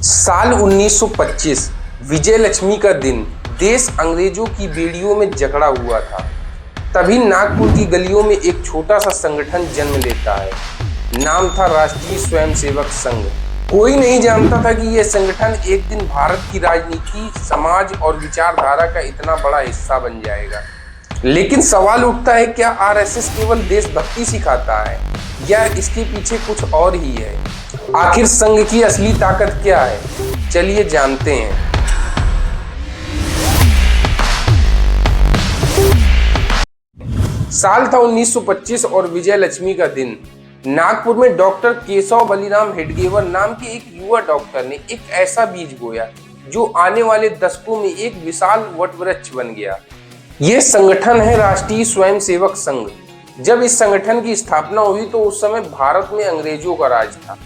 साल 1925 विजयलक्ष्मी का दिन। देश अंग्रेजों की बेड़ियों में जकड़ा हुआ था। तभी नागपुर की गलियों में एक छोटा सा संगठन जन्म लेता है। नाम था राष्ट्रीय स्वयंसेवक संघ। कोई नहीं जानता था कि यह संगठन एक दिन भारत की राजनीति, समाज और विचारधारा का इतना बड़ा हिस्सा बन जाएगा। लेकिन सवाल उठता है, क्या आरएसएस केवल देशभक्ति सिखाता है या इसके पीछे कुछ और ही है? आखिर संघ की असली ताकत क्या है? चलिए जानते हैं। साल था 1925 और विजयलक्ष्मी का दिन। नागपुर में डॉक्टर केशव बलिराम हेडगेवर नाम के एक युवा डॉक्टर ने एक ऐसा बीज बोया जो आने वाले दशकों में एक विशाल वटवृक्ष बन गया। ये संगठन है राष्ट्रीय स्वयंसेवक संघ। जब इस संगठन की स्थापना हुई तो उस समय भारत में अंग्रेजों का राज था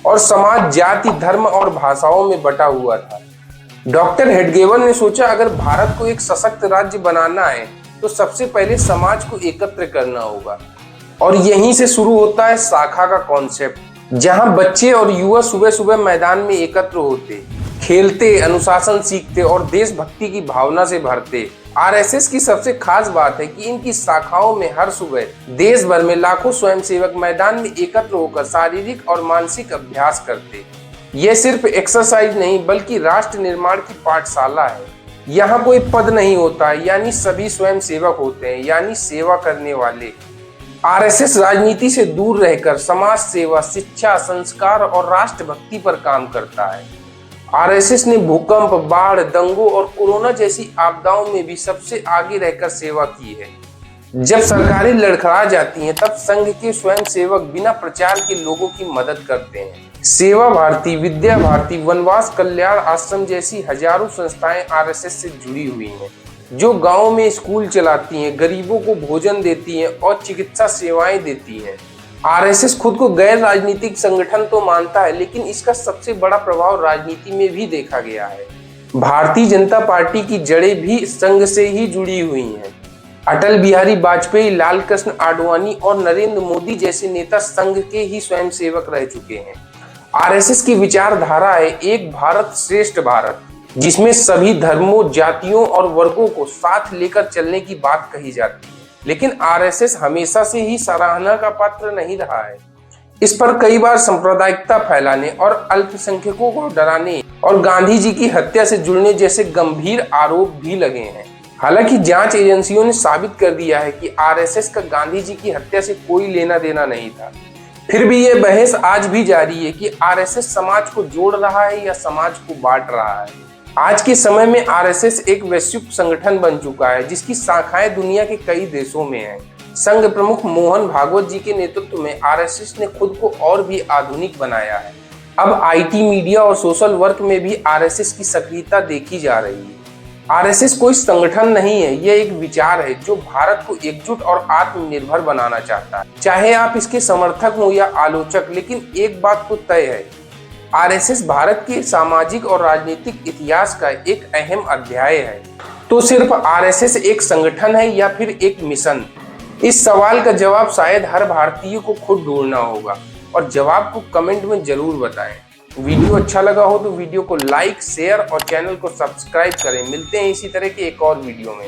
और समाज जाति, धर्म और भाषाओं में बटा हुआ था। डॉक्टर हेडगेवर ने सोचा, अगर भारत को एक सशक्त राज्य बनाना है तो सबसे पहले समाज को एकत्र करना होगा। और यहीं से शुरू होता है शाखा का कॉन्सेप्ट, जहां बच्चे और युवा सुबह सुबह मैदान में एकत्र होते, खेलते, अनुशासन सीखते और देशभक्ति की भावना से भरते। आरएसएस की सबसे खास बात है कि इनकी शाखाओं में हर सुबह देश भर में लाखों स्वयंसेवक मैदान में एकत्र होकर शारीरिक और मानसिक अभ्यास करते। यह सिर्फ एक्सरसाइज नहीं बल्कि राष्ट्र निर्माण की पाठशाला है। यहाँ कोई पद नहीं होता, यानी सभी स्वयंसेवक होते हैं, यानी सेवा करने वाले। आरएसएस राजनीति से दूर रहकर समाज सेवा, शिक्षा, संस्कार और राष्ट्रभक्ति पर काम करता है। आरएसएस ने भूकंप, बाढ़, दंगों और कोरोना जैसी आपदाओं में भी सबसे आगे रहकर सेवा की है। जब सरकारें लड़खड़ा जाती हैं, तब संघ के स्वयंसेवक बिना प्रचार के लोगों की मदद करते हैं। सेवा भारती, विद्या भारती, वनवास कल्याण आश्रम जैसी हजारों संस्थाएं आरएसएस से जुड़ी हुई हैं, जो गाँव में स्कूल चलाती हैं, गरीबों को भोजन देती हैं और चिकित्सा सेवाएं देती हैं। आरएसएस खुद को गैर राजनीतिक संगठन तो मानता है, लेकिन इसका सबसे बड़ा प्रभाव राजनीति में भी देखा गया है। भारतीय जनता पार्टी की जड़ें भी संघ से ही जुड़ी हुई हैं। अटल बिहारी वाजपेयी, लाल कृष्ण आडवाणी और नरेंद्र मोदी जैसे नेता संघ के ही स्वयंसेवक रह चुके हैं। आरएसएस की विचारधारा है एक भारत श्रेष्ठ भारत, जिसमें सभी धर्मों, जातियों और वर्गों को साथ लेकर चलने की बात कही जाती है। लेकिन आरएसएस हमेशा से ही सराहना का पात्र नहीं रहा है। इस पर कई बार सांप्रदायिकता फैलाने और अल्पसंख्यकों को डराने और गांधी जी की हत्या से जुड़ने जैसे गंभीर आरोप भी लगे हैं। हालांकि जांच एजेंसियों ने साबित कर दिया है कि आरएसएस का गांधी जी की हत्या से कोई लेना देना नहीं था। फिर भी यह बहस आज भी जारी है कि आरएसएस समाज को जोड़ रहा है या समाज को बांट रहा है। आज के समय में आरएसएस एक वैश्विक संगठन बन चुका है, जिसकी शाखाएं दुनिया के कई देशों में हैं। संघ प्रमुख मोहन भागवत जी के नेतृत्व में आरएसएस ने खुद को और भी आधुनिक बनाया है। अब आईटी, मीडिया और सोशल वर्क में भी आरएसएस की सक्रियता देखी जा रही है। आरएसएस कोई संगठन नहीं है, यह एक विचार है जो भारत को एकजुट और आत्मनिर्भर बनाना चाहता है। चाहे आप इसके समर्थक हो या आलोचक, लेकिन एक बात तो तय है, आरएसएस भारत के सामाजिक और राजनीतिक इतिहास का एक अहम अध्याय है। तो सिर्फ आरएसएस एक संगठन है या फिर एक मिशन? इस सवाल का जवाब शायद हर भारतीय को खुद ढूंढना होगा, और जवाब को कमेंट में जरूर बताएं। वीडियो अच्छा लगा हो तो वीडियो को लाइक, शेयर और चैनल को सब्सक्राइब करें। मिलते हैं इसी तरह के एक और वीडियो में।